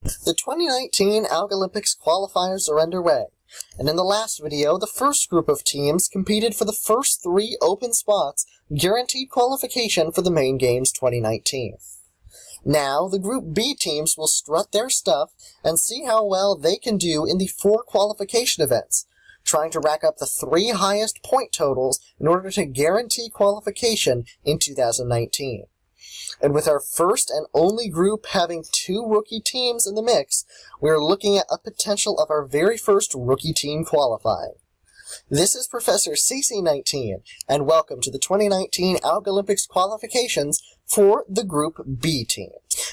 The 2019 Algolympics Qualifiers are underway, and in the last video, the first group of teams competed for the first 3 open spots guaranteed qualification for the Main Games 2019. Now, the Group B teams will strut their stuff and see how well they can do in the 4 qualification events, trying to rack up the 3 highest point totals in order to guarantee qualification in 2019. And with our first and only group having 2 rookie teams in the mix, we're looking at a potential of our very first rookie team qualifying. This is Professor CC19, and welcome to the 2019 Algolympics qualifications for the Group B team.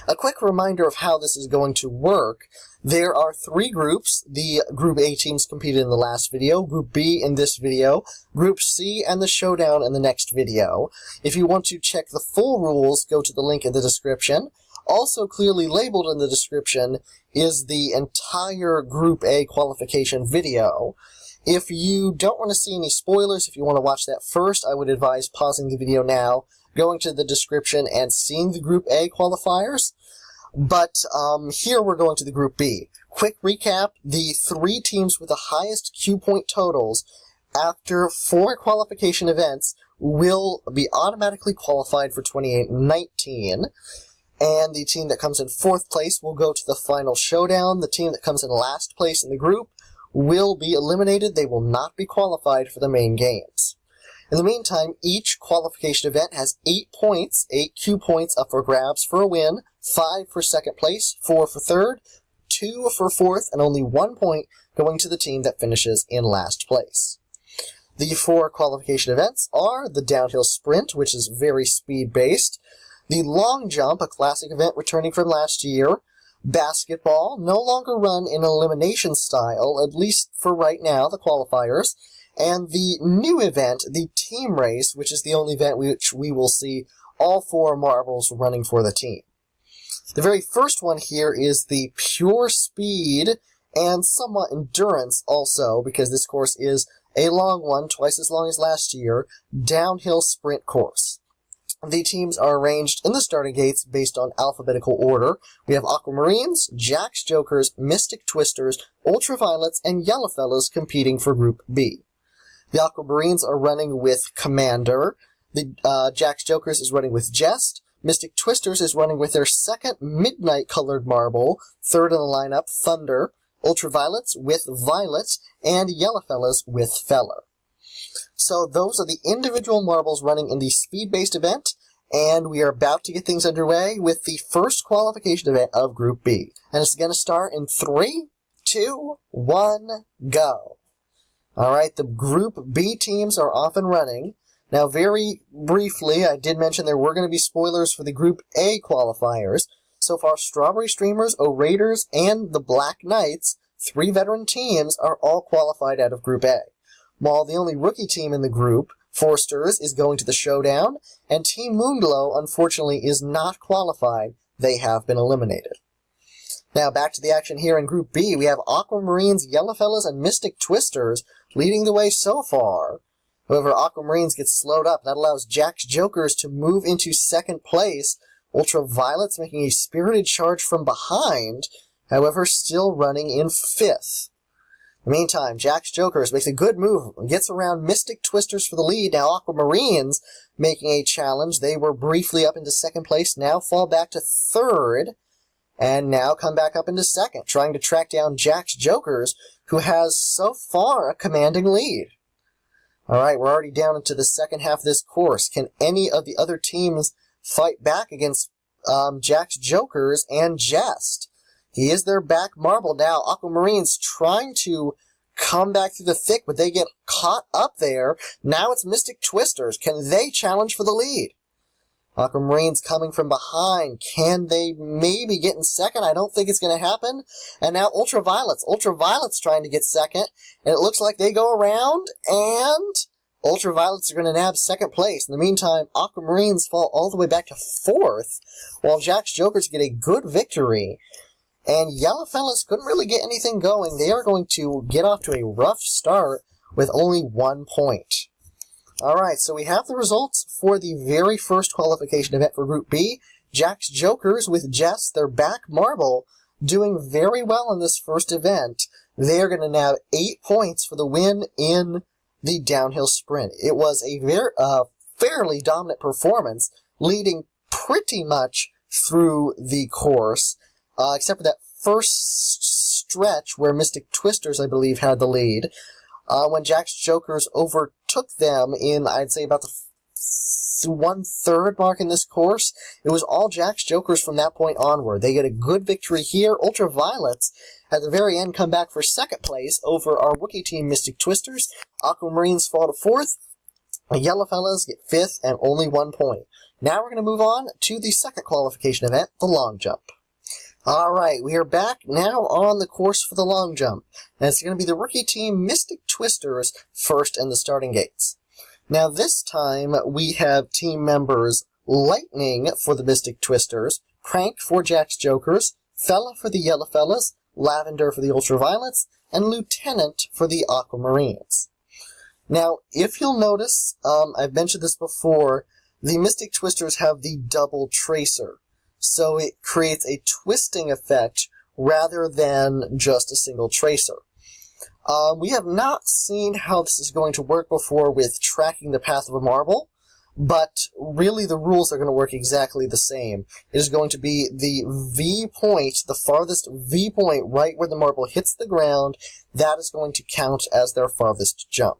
A quick reminder of how this is going to work. There are 3 groups. The Group A teams competed in the last video, Group B in this video, Group C and the showdown in the next video. If you want to check the full rules, go to the link in the description. Also clearly labeled in the description is the entire Group A qualification video. If you don't want to see any spoilers, if you want to watch that first, I would advise pausing the video now, going to the description, and seeing the Group A qualifiers. But here we're going to the Group B. Quick recap, the 3 teams with the highest Q point totals after 4 qualification events will be automatically qualified for 2019. And the team that comes in 4th place will go to the final showdown. The team that comes in last place in the group will be eliminated. They will not be qualified for the main games. In the meantime, each qualification event has 8 points, 8 Q points up for grabs for a win, 5 for 2nd place, 4 for 3rd, 2 for 4th, and only 1 point going to the team that finishes in last place. The 4 qualification events are the downhill sprint, which is very speed-based, the long jump, a classic event returning from last year, basketball, no longer run in elimination style, at least for right now, the qualifiers, and the new event, the team race, which is the only event which we will see all 4 marbles running for the team. The very first one here is the pure speed and somewhat endurance also, because this course is a long one, twice as long as last year, downhill sprint course. The teams are arranged in the starting gates based on alphabetical order. We have Aquamarines, Jacks Jokers, Mystic Twisters, Ultraviolets, and Yellowfellas competing for Group B. The Aquamarines are running with Commander. The Jacks Jokers is running with Jest. Mystic Twisters is running with their 2nd midnight-colored marble, 3rd in the lineup, Thunder. Ultraviolets with Violet, and Yellowfellas with Feller. So those are the individual marbles running in the speed-based event, and we are about to get things underway with the first qualification event of Group B. And it's going to start in 3, 2, 1, go. Alright, the Group B teams are off and running. Now, very briefly, I did mention there were going to be spoilers for the Group A qualifiers. So far, Strawberry Streamers, O-Raiders, and the Black Knights, 3 veteran teams, are all qualified out of Group A. While the only rookie team in the group, Forsters, is going to the showdown, and Team Moonglow, unfortunately, is not qualified. They have been eliminated. Now, back to the action here in Group B. We have Aquamarines, Yellowfellas, and Mystic Twisters leading the way so far. However, Aquamarines gets slowed up. That allows Jacks Jokers to move into 2nd place. Ultraviolets making a spirited charge from behind, however, still running in 5th. In the meantime, Jacks Jokers makes a good move and gets around Mystic Twisters for the lead. Now Aquamarines making a challenge. They were briefly up into 2nd place, now fall back to 3rd, and now come back up into 2nd, trying to track down Jacks Jokers, who has so far a commanding lead. Alright, we're already down into the 2nd half of this course. Can any of the other teams fight back against Jacks Jokers and Jest? He is their back marble now. Aquamarines trying to come back through the thick, but they get caught up there. Now it's Mystic Twisters. Can they challenge for the lead? Aquamarines coming from behind. Can they maybe get in 2nd? I don't think it's going to happen. And now Ultraviolets. Ultraviolets trying to get 2nd. And it looks like they go around, and Ultraviolets are going to nab 2nd place. In the meantime, Aquamarines fall all the way back to 4th, while Jacks Jokers get a good victory. And Yellowfellas couldn't really get anything going. They are going to get off to a rough start with only 1 point. Alright, so we have the results for the very first qualification event for Group B. Jacks Jokers with Jess, their back marble, doing very well in this first event. They are going to nab 8 points for the win in the downhill sprint. It was a fairly dominant performance, leading pretty much through the course, except for that first stretch where Mystic Twisters, I believe, had the lead. When Jack's Jokers overtook them in, I'd say, about the 1/3 mark in this course, it was all Jack's Jokers from that point onward. They get a good victory here. Ultraviolets, at the very end, come back for second place over our rookie team, Mystic Twisters. Aquamarines fall to fourth. The Yellowfellas get fifth and only 1 point. Now we're going to move on to the second qualification event, the long jump. Alright, we are back now on the course for the long jump. And it's going to be the rookie team, Mystic Twisters, first in the starting gates. Now this time, we have team members Lightning for the Mystic Twisters, Prank for Jack's Jokers, Fella for the Yellowfellas, Lavender for the Ultraviolets, and Lieutenant for the Aquamarines. Now, if you'll notice, I've mentioned this before, the Mystic Twisters have the double tracer. So it creates a twisting effect rather than just a single tracer. We have not seen how this is going to work before with tracking the path of a marble, but really the rules are going to work exactly the same. It is going to be the V point, the farthest V point right where the marble hits the ground, that is going to count as their farthest jump.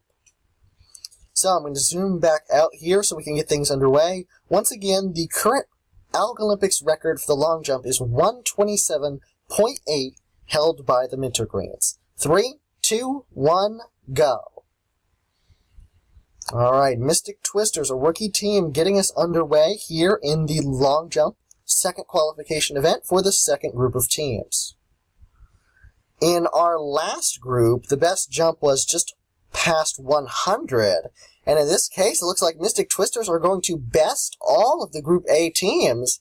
So I'm going to zoom back out here so we can get things underway. Once again, the current Algolympics record for the long jump is 127.8, held by the Mintergreens. 3, 2, 1, go. Alright, Mystic Twisters, a rookie team, getting us underway here in the long jump second qualification event for the second group of teams. In our last group, the best jump was just past 100, and in this case, it looks like Mystic Twisters are going to best all of the Group A teams.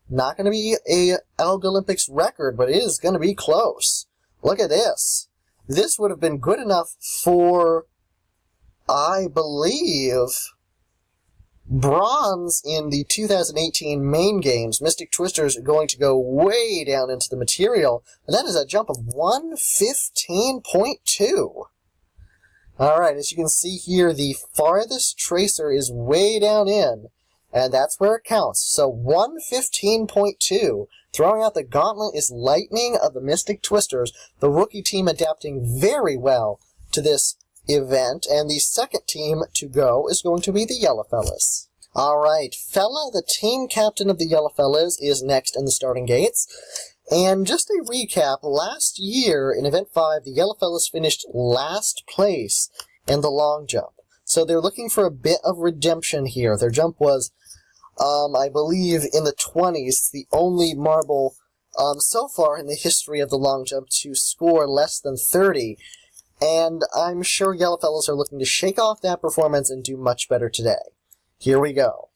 Not going to be a Algolympics record, but it is going to be close. Look at this. This would have been good enough for, I believe, bronze in the 2018 main games. Mystic Twisters are going to go way down into the material, and that is a jump of 115.2. Alright, as you can see here, the farthest tracer is way down in, and that's where it counts. So 115.2. Throwing out the gauntlet is Lightning of the Mystic Twisters, the rookie team adapting very well to this event, and the second team to go is going to be the Yellowfellas. Alright, Fella, the team captain of the Yellowfellas, is next in the starting gates. And just a recap, last year in Event 5, the Yellowfellas finished last place in the long jump. So they're looking for a bit of redemption here. Their jump was, I believe, in the 20s. It's the only marble so far in the history of the long jump to score less than 30. And I'm sure Yellowfellas are looking to shake off that performance and do much better today. Here we go.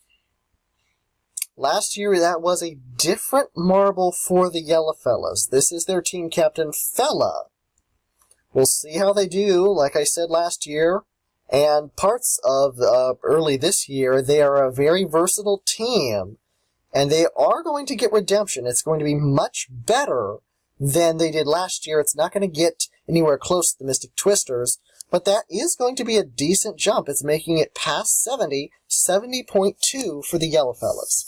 Last year, that was a different marble for the Yellowfellas. This is their team captain, Fella. We'll see how they do, like I said last year, and parts of early this year. They are a very versatile team, and they are going to get redemption. It's going to be much better than they did last year. It's not going to get anywhere close to the Mystic Twisters, but that is going to be a decent jump. It's making it past 70, 70.2 for the Yellowfellas.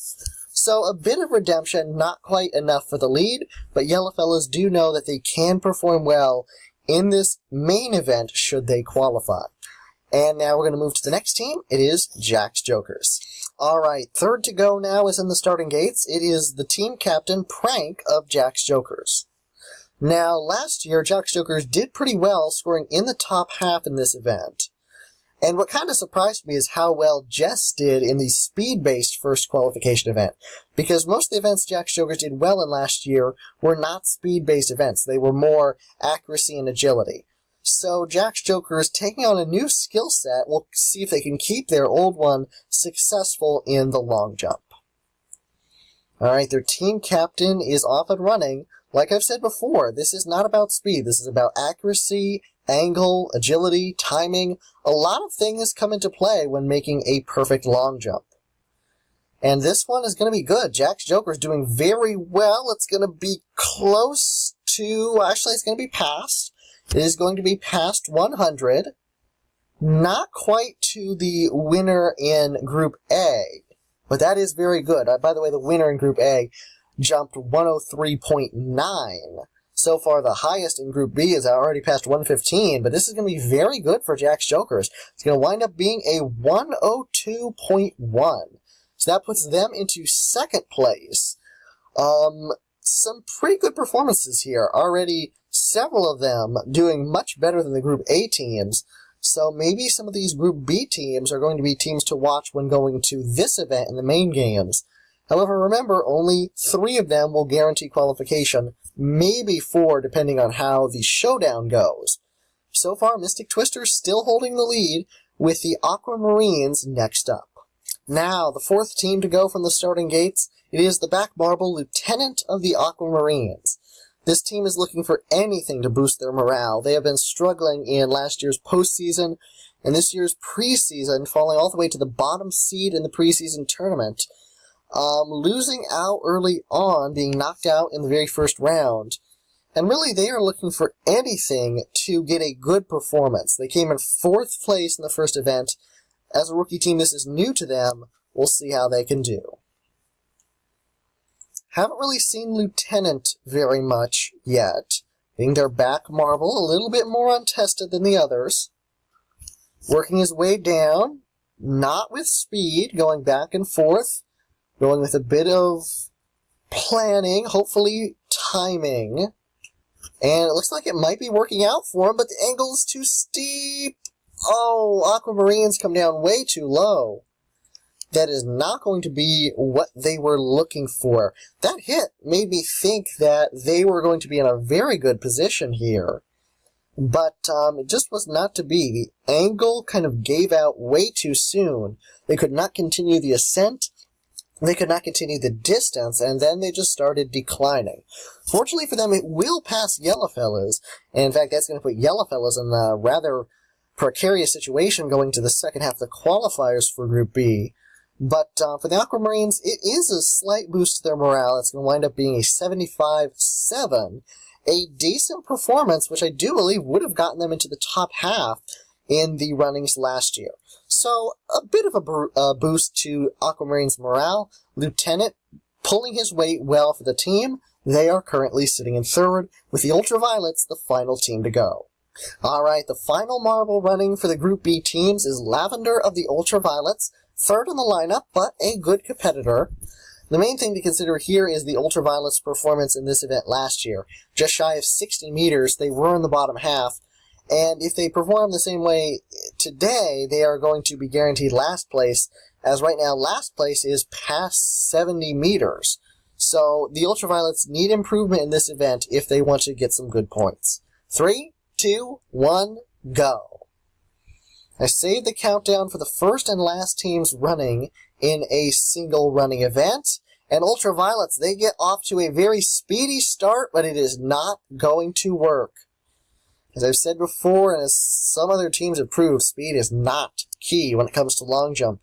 So a bit of redemption, not quite enough for the lead, but Yellowfellas do know that they can perform well in this main event should they qualify. And now we're going to move to the next team. It is Jack's Jokers. Alright, third to go now is in the starting gates. It is the team captain, Prank, of Jack's Jokers. Now, last year, Jack's Jokers did pretty well, scoring in the top half in this event. And what kind of surprised me is how well Jess did in the speed-based first qualification event. Because most of the events Jack's Jokers did well in last year were not speed-based events. They were more accuracy and agility. So Jack's Jokers taking on a new skill set. We'll see if they can keep their old one successful in the long jump. Alright, their team captain is off and running. Like I've said before, this is not about speed. This is about accuracy, angle, agility, timing. A lot of things come into play when making a perfect long jump. And this one is going to be good. Jack's Joker is doing very well. It's going to be close to... Actually, it's going to be past. It is going to be past 100. Not quite to the winner in Group A. But that is very good. By the way, the winner in Group A jumped 103.9. So far, the highest in Group B is already past 115, but this is going to be very good for Jack's Jokers. It's going to wind up being a 102.1. So that puts them into second place. Some pretty good performances here. Already several of them doing much better than the Group A teams. So maybe some of these Group B teams are going to be teams to watch when going to this event in the main games. However, remember, only 3 of them will guarantee qualification, maybe 4 depending on how the showdown goes. So far, Mystic Twister's still holding the lead with the Aquamarines next up. Now, the 4th team to go from the starting gates, it is the Back Marble Lieutenant of the Aquamarines. This team is looking for anything to boost their morale. They have been struggling in last year's postseason and this year's preseason, falling all the way to the bottom seed in the preseason tournament. Losing out early on, being knocked out in the very first round. And really, they are looking for anything to get a good performance. They came in 4th place in the first event. As a rookie team, this is new to them. We'll see how they can do. Haven't really seen Lieutenant very much yet. Being their back marble, a little bit more untested than the others. Working his way down, not with speed, going back and forth. Going with a bit of planning, hopefully timing. And it looks like it might be working out for him, but the angle is too steep. Oh, Aquamarines come down way too low. That is not going to be what they were looking for. That hit made me think that they were going to be in a very good position here. But it just was not to be. The angle kind of gave out way too soon. They could not continue the ascent. They could not continue the distance, and then they just started declining. Fortunately for them, it will pass Yellowfellas, and in fact, that's going to put Yellowfellas in a rather precarious situation going to the second half of the qualifiers for Group B. But for the Aquamarines, it is a slight boost to their morale. It's going to wind up being a 75-7, a decent performance, which I do believe would have gotten them into the top half in the runnings last year. So, a bit of a boost to Aquamarine's morale. Lieutenant pulling his weight well for the team. They are currently sitting in 3rd, with the Ultraviolets the final team to go. Alright, the final marble running for the Group B teams is Lavender of the Ultraviolets, 3rd in the lineup, but a good competitor. The main thing to consider here is the Ultraviolets' performance in this event last year. Just shy of 60 meters, they were in the bottom half. And if they perform the same way today, they are going to be guaranteed last place, as right now last place is past 70 meters. So the Ultraviolets need improvement in this event if they want to get some good points. 3, 2, 1, go. I saved the countdown for the first and last teams running in a single running event. And Ultraviolets, they get off to a very speedy start, but it is not going to work. As I've said before, and as some other teams have proved, speed is not key when it comes to long jump.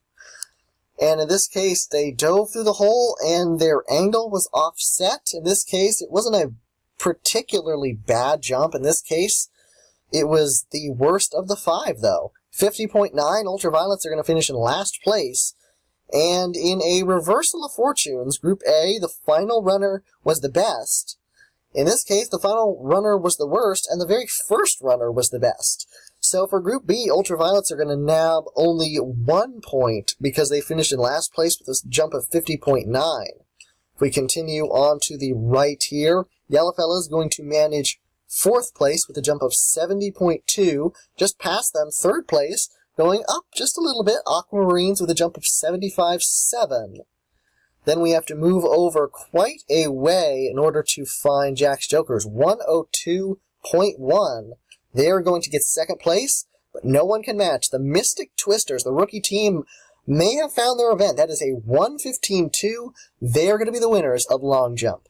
And in this case, they dove through the hole, and their angle was offset. In this case, it wasn't a particularly bad jump. In this case, it was the worst of the 5, though. 50.9, Ultraviolets are going to finish in last place. And in a reversal of fortunes, Group A, the final runner was the best. In this case, the final runner was the worst, and the very first runner was the best. So for Group B, Ultraviolets are going to nab only 1 point because they finished in last place with a jump of 50.9. If we continue on to the right here, Yellowfella is going to manage 4th place with a jump of 70.2, just past them, 3rd place, going up just a little bit, Aquamarines with a jump of 75.7. Then we have to move over quite a way in order to find Jack's Jokers. 102.1. They are going to get 2nd place, but no one can match. The Mystic Twisters, the rookie team, may have found their event. That is a 115.2. They are going to be the winners of long jump.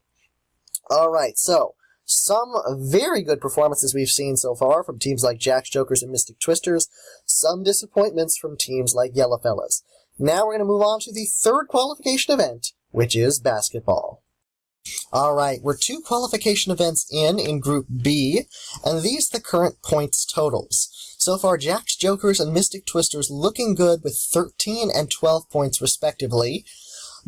Alright, so some very good performances we've seen so far from teams like Jack's Jokers and Mystic Twisters. Some disappointments from teams like Yellowfellas. Now we're going to move on to the third qualification event, which is basketball. Alright, we're 2 qualification events in Group B, and these are the current points totals. So far, Jacks, Jokers, and Mystic Twisters looking good with 13 and 12 points respectively.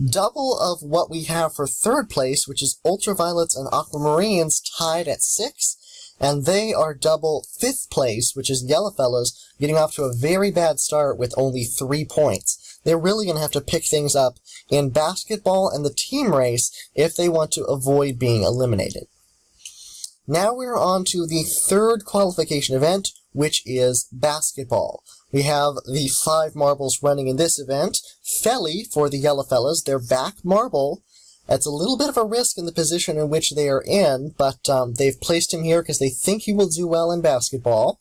Double of what we have for third place, which is Ultraviolets and Aquamarines tied at 6, and they are double 5th place, which is Yellowfellows, getting off to a very bad start with only 3 points. They're really going to have to pick things up in basketball and the team race if they want to avoid being eliminated. Now we're on to the third qualification event, which is basketball. We have the 5 marbles running in this event. Felly for the Yellowfellas, their back marble. That's a little bit of a risk in the position in which they are in, but they've placed him here because they think he will do well in basketball.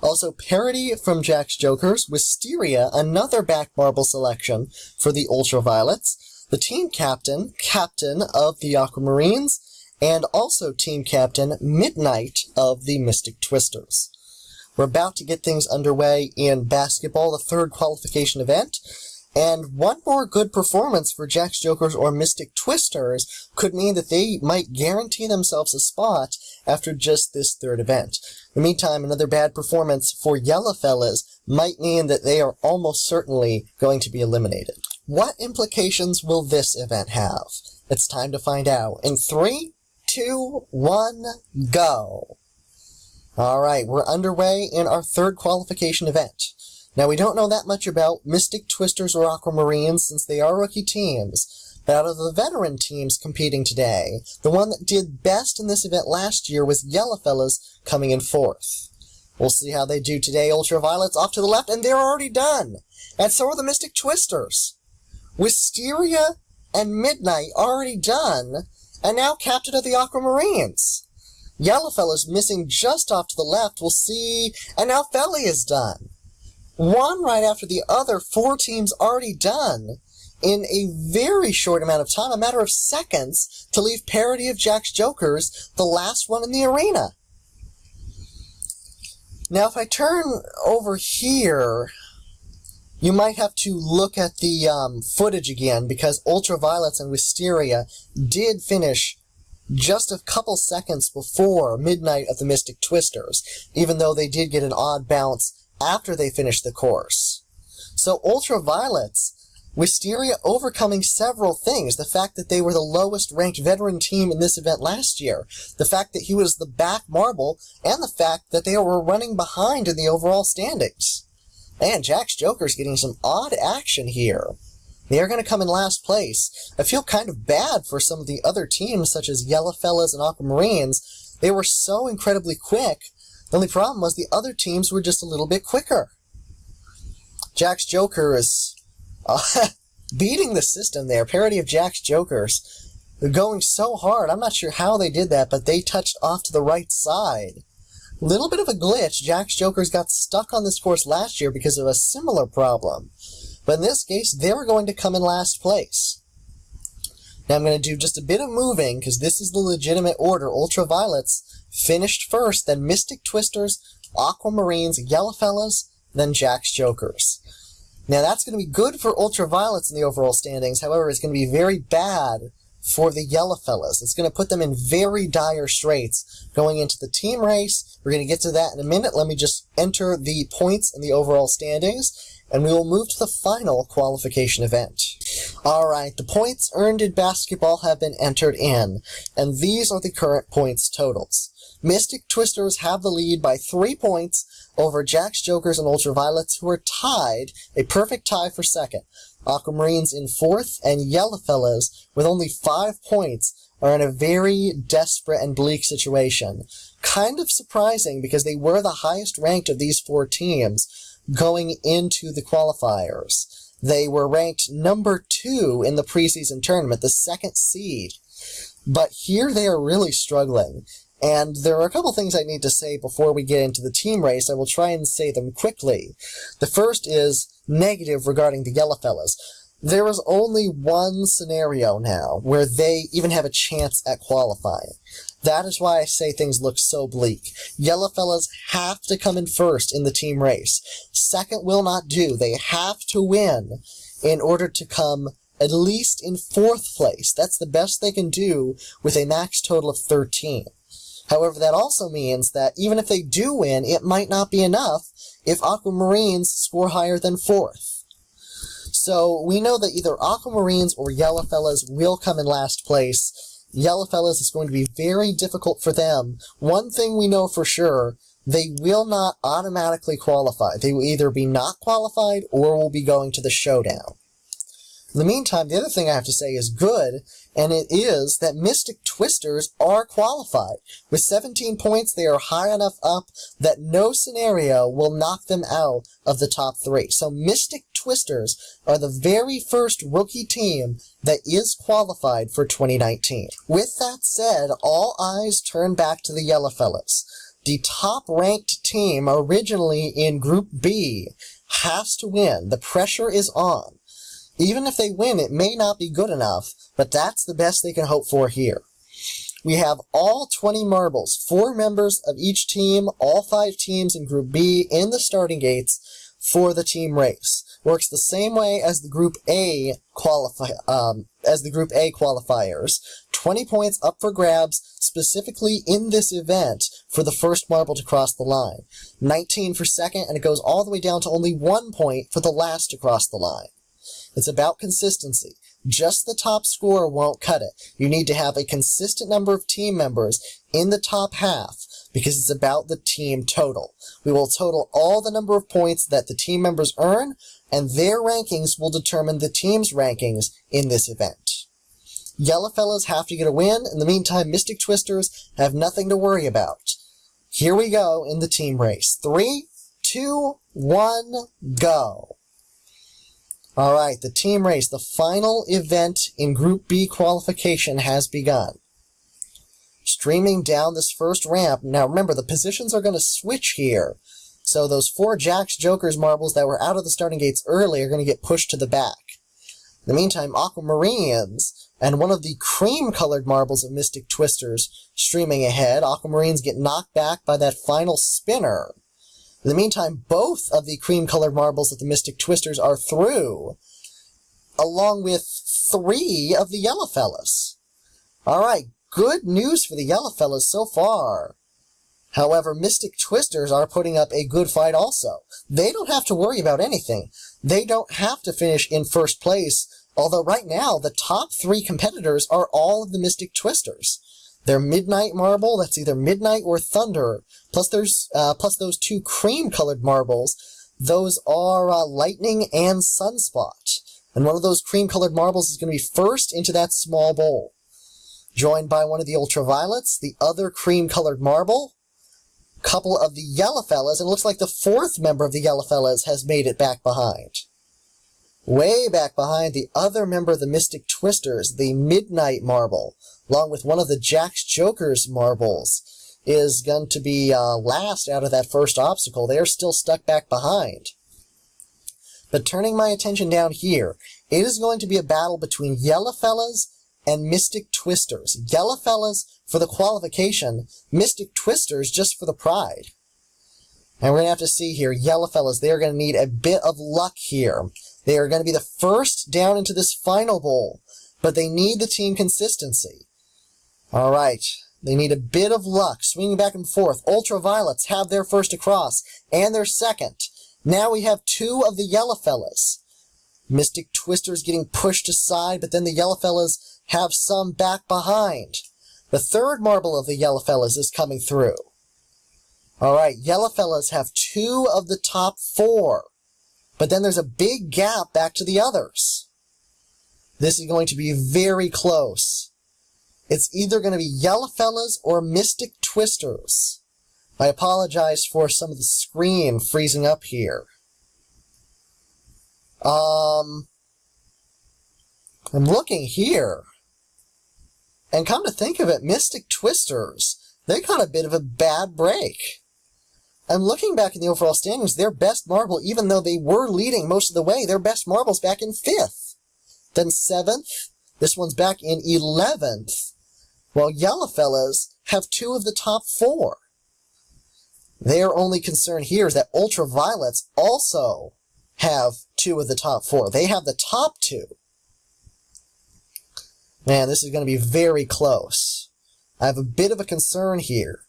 Also, Parody from Jack's Jokers, Wisteria, another back marble selection for the Ultraviolets, the team captain, captain of the Aquamarines, and also team captain, Midnight of the Mystic Twisters. We're about to get things underway in basketball, the third qualification event, and one more good performance for Jack's Jokers or Mystic Twisters could mean that they might guarantee themselves a spot after just this third event. In the meantime, another bad performance for Yellowfellas might mean that they are almost certainly going to be eliminated. What implications will this event have? It's time to find out. In 3, 2, 1, go! Alright, we're underway in our third qualification event. Now, we don't know that much about Mystic Twisters or Aquamarines since they are rookie teams, but out of the veteran teams competing today, the one that did best in this event last year was Yellowfellas coming in 4th. We'll see how they do today. Ultraviolets off to the left, and they're already done! And so are the Mystic Twisters! Wisteria and Midnight already done, and now captain of the Aquamarines! Yellowfellas missing just off to the left, we'll see, and now Felly is done. One right after the other, 4 teams already done in a very short amount of time, a matter of seconds, to leave Parody of Jack's Jokers, the last one in the arena. Now, if I turn over here, you might have to look at the footage again, because Ultraviolets and Wisteria did finish just a couple seconds before Midnight of the Mystic Twisters, even though they did get an odd bounce after they finished the course. So Ultraviolets, Wisteria overcoming several things. The fact that they were the lowest ranked veteran team in this event last year, the fact that he was the back marble, and the fact that they were running behind in the overall standings. And Jack's Jokers getting some odd action here. They are going to come in last place. I feel kind of bad for some of the other teams, such as Yellowfellas and Aquamarines. They were so incredibly quick. The only problem was the other teams were just a little bit quicker. Jack's Jokers beating the system there. Parody of Jack's Jokers. They're going so hard. I'm not sure how they did that, but they touched off to the right side. Little bit of a glitch. Jack's Jokers got stuck on this course last year because of a similar problem. But in this case, they were going to come in last place. Now I'm going to do just a bit of moving, because this is the legitimate order. Ultraviolets finished first, then Mystic Twisters, Aquamarines, Yellowfellas, then Jack's Jokers. Now that's going to be good for Ultraviolets in the overall standings, however it's going to be very bad for the Yellowfellas. It's going to put them in very dire straits going into the team race. We're going to get to that in a minute. Let me just enter the points in the overall standings, and we will move to the final qualification event. Alright, the points earned in basketball have been entered in, and these are the current points totals. Mystic Twisters have the lead by 3 points over Jack's Jokers and Ultraviolets, who are tied, a perfect tie for second. Aquamarines in 4th, and Yellowfellas, with only 5 points, are in a very desperate and bleak situation. Kind of surprising, because they were the highest ranked of these 4 teams going into the qualifiers. They were ranked number 2 in the preseason tournament, the 2nd seed. But here they are really struggling. And there are a couple things I need to say before we get into the team race. I will try and say them quickly. The first is negative regarding the Yellowfellas. There is only one scenario now where they even have a chance at qualifying. That is why I say things look so bleak. Yellowfellas have to come in first in the team race. Second will not do. They have to win in order to come at least in 4th place. That's the best they can do with a max total of 13. However, that also means that even if they do win, it might not be enough if Aquamarines score higher than 4th. So we know that either Aquamarines or Yellowfellas will come in last place. Yellowfellas is going to be very difficult for them. One thing we know for sure, they will not automatically qualify. They will either be not qualified or will be going to the showdown. In the meantime, the other thing I have to say is good, and it is that Mystic Twisters are qualified. With 17 points, they are high enough up that no scenario will knock them out of the top 3. So Mystic Twisters are the very first rookie team that is qualified for 2019. With that said, all eyes turn back to the Yellowfellas. The top-ranked team originally in Group B has to win. The pressure is on. Even if they win, it may not be good enough, but that's the best they can hope for here. We have all 20 marbles, 4 members of each team, all 5 teams in Group B in the starting gates for the team race. Works the same way as the Group A qualifiers. 20 points up for grabs, specifically in this event for the first marble to cross the line. 19 for second, and it goes all the way down to only 1 point for the last to cross the line. It's about consistency. Just the top scorer won't cut it. You need to have a consistent number of team members in the top half because it's about the team total. We will total all the number of points that the team members earn, and their rankings will determine the team's rankings in this event. Yellowfellas have to get a win. In the meantime, Mystic Twisters have nothing to worry about. Here we go in the team race. 3, 2, 1, go. Alright, the team race, the final event in Group B qualification has begun. Streaming down this first ramp. Now remember, the positions are going to switch here. So those 4 Jacks Jokers marbles that were out of the starting gates early are going to get pushed to the back. In the meantime, Aquamarines and one of the cream-colored marbles of Mystic Twisters streaming ahead. Aquamarines get knocked back by that final spinner. In the meantime, both of the cream-colored marbles of the Mystic Twisters are through, along with 3 of the Yellowfellas. Alright, good news for the Yellowfellas so far. However, Mystic Twisters are putting up a good fight also. They don't have to worry about anything. They don't have to finish in first place, although right now the top 3 competitors are all of the Mystic Twisters. Their Midnight marble, that's either Midnight or Thunder, plus those 2 cream-colored marbles, those are Lightning and Sunspot. And one of those cream-colored marbles is going to be first into that small bowl. Joined by one of the Ultraviolets, the other cream-colored marble, a couple of the Yellowfellas, and it looks like the 4th member of the Yellowfellas has made it back behind. Way back behind, the other member of the Mystic Twisters, the Midnight marble, along with one of the Jack's Jokers marbles, is going to be last out of that first obstacle. They are still stuck back behind. But turning my attention down here, it is going to be a battle between Yellowfellas and Mystic Twisters. Yellowfellas for the qualification, Mystic Twisters just for the pride. And we're going to have to see here, Yellowfellas, they are going to need a bit of luck here. They are going to be the first down into this final bowl, but they need the team consistency. Alright, they need a bit of luck, swinging back and forth. Ultraviolets have their first across, and their second. Now we have 2 of the Yellowfellas. Mystic Twisters getting pushed aside, but then the Yellowfellas have some back behind. The 3rd marble of the Yellowfellas is coming through. Alright, Yellowfellas have 2 of the top 4. But then there's a big gap back to the others. This is going to be very close. It's either going to be Yellowfellas or Mystic Twisters. I apologize for some of the screen freezing up here. I'm looking here. And come to think of it, Mystic Twisters, they got a bit of a bad break. I'm looking back in the overall standings, their best marble, even though they were leading most of the way, their best marble's back in 5th. Then 7th, this one's back in 11th, while Yellowfellas have 2 of the top 4. Their only concern here is that Ultraviolets also have 2 of the top 4. They have the top 2. Man, this is going to be very close. I have a bit of a concern here.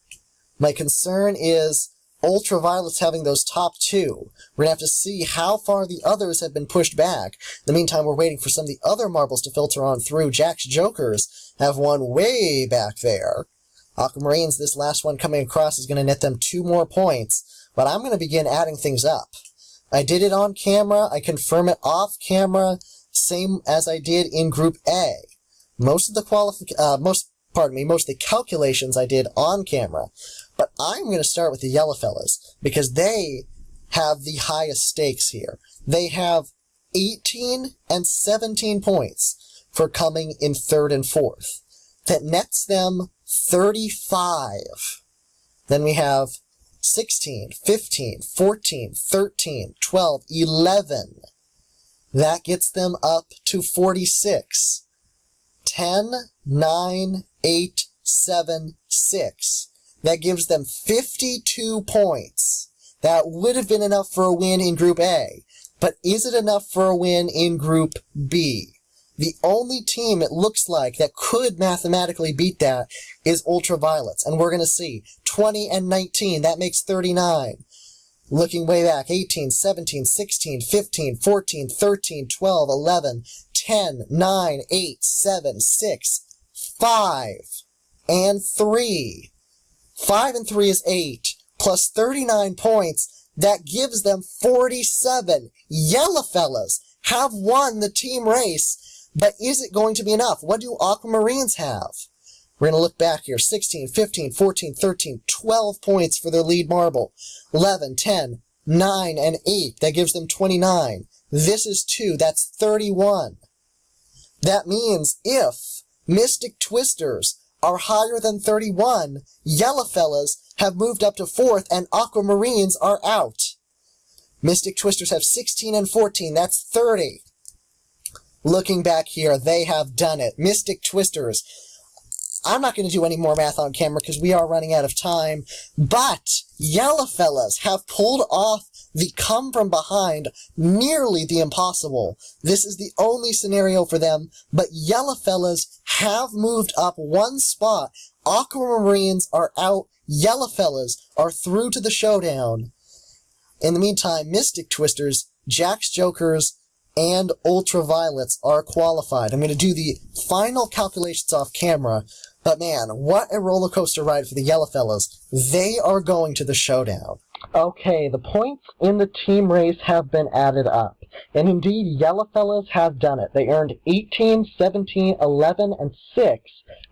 My concern is Ultraviolet's having those top 2. We're going to have to see how far the others have been pushed back. In the meantime, we're waiting for some of the other marbles to filter on through. Jack's Jokers have one way back there. Aquamarines, this last one coming across is going to net them 2 more points. But I'm going to begin adding things up. I did it on camera. I confirm it off camera. Same as I did in Group A. Most of the calculations I did on camera. But I'm going to start with the yellow fellas, because they have the highest stakes here. They have 18 and 17 points for coming in 3rd and 4th. That nets them 35. Then we have 16, 15, 14, 13, 12, 11. That gets them up to 46. 10, 9, 8, 7, 6. That gives them 52 points. That would have been enough for a win in Group A. But is it enough for a win in Group B? The only team it looks like that could mathematically beat that is Ultraviolets. And we're going to see 20 and 19. That makes 39. Looking way back, 18, 17, 16, 15, 14, 13, 12, 11, 10, 9, 8, 7, 6, 5, and 3. 5 and 3 is 8, plus 39 points. That gives them 47. Yellowfellas have won the team race, but is it going to be enough? What do Aquamarines have? We're going to look back here. 16, 15, 14, 13, 12 points for their lead marble. 11, 10, 9, and 8. That gives them 29. This is 2. That's 31. That means if Mystic Twisters are higher than 31, Yellowfellas have moved up to 4th, and Aquamarines are out. Mystic Twisters have 16 and 14. That's 30. Looking back here, they have done it. Mystic Twisters. I'm not going to do any more math on camera because we are running out of time, but Yellowfellas have pulled off the come from behind, nearly the impossible. This is the only scenario for them, but Yellowfellas have moved up 1 spot. Aquamarines are out. Yellowfellas are through to the showdown. In the meantime, Mystic Twisters, Jack's Jokers, and Ultraviolets are qualified. I'm going to do the final calculations off camera, but man, what a roller coaster ride for the Yellowfellas. They are going to the showdown. Okay, the points in the team race have been added up, and indeed, Yellowfellas have done it. They earned 18, 17, 11, and 6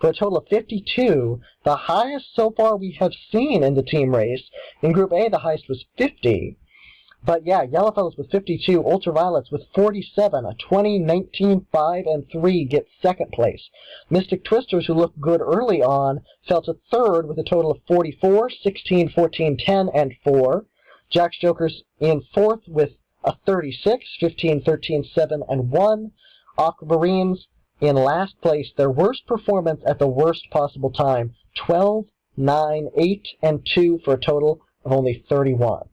for a total of 52, the highest so far we have seen in the team race. In Group A, the highest was 50. But yeah, Yellowfellas with 52, Ultraviolets with 47, a 20, 19, 5, and 3 get 2nd place. Mystic Twisters, who looked good early on, fell to 3rd with a total of 44, 16, 14, 10, and 4. Jack's Jokers in 4th with a 36, 15, 13, 7, and 1. Aquamarines in last place, their worst performance at the worst possible time, 12, 9, 8, and 2 for a total of only 31.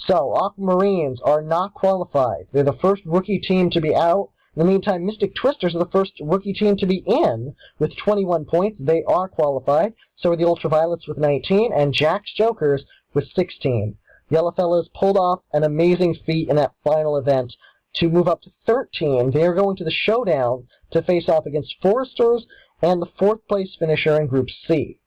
So, Aquamarines are not qualified. They're the first rookie team to be out. In the meantime, Mystic Twisters are the first rookie team to be in with 21 points. They are qualified. So are the Ultraviolets with 19, and Jack's Jokers with 16. Yellowfellas pulled off an amazing feat in that final event to move up to 13. They are going to the showdown to face off against Foresters and the 4th place finisher in Group C.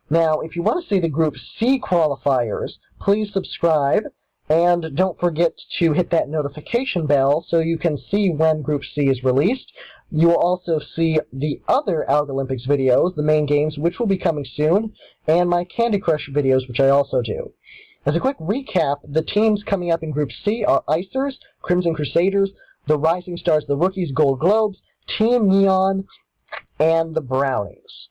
Now, if you want to see the Group C qualifiers, please subscribe. And don't forget to hit that notification bell so you can see when Group C is released. You will also see the other Algolympics videos, the main games, which will be coming soon, and my Candy Crush videos, which I also do. As a quick recap, the teams coming up in Group C are Icers, Crimson Crusaders, the Rising Stars, the Rookies, Gold Globes, Team Neon, and the Brownies.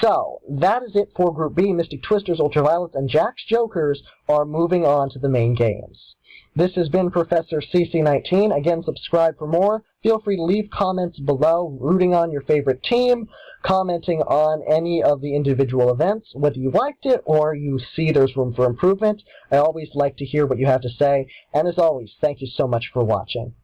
So, that is it for Group B. Mystic Twisters, Ultraviolets, and Jack's Jokers are moving on to the main games. This has been Professor CC19. Again, subscribe for more. Feel free to leave comments below, rooting on your favorite team, commenting on any of the individual events, whether you liked it or you see there's room for improvement. I always like to hear what you have to say. And as always, thank you so much for watching.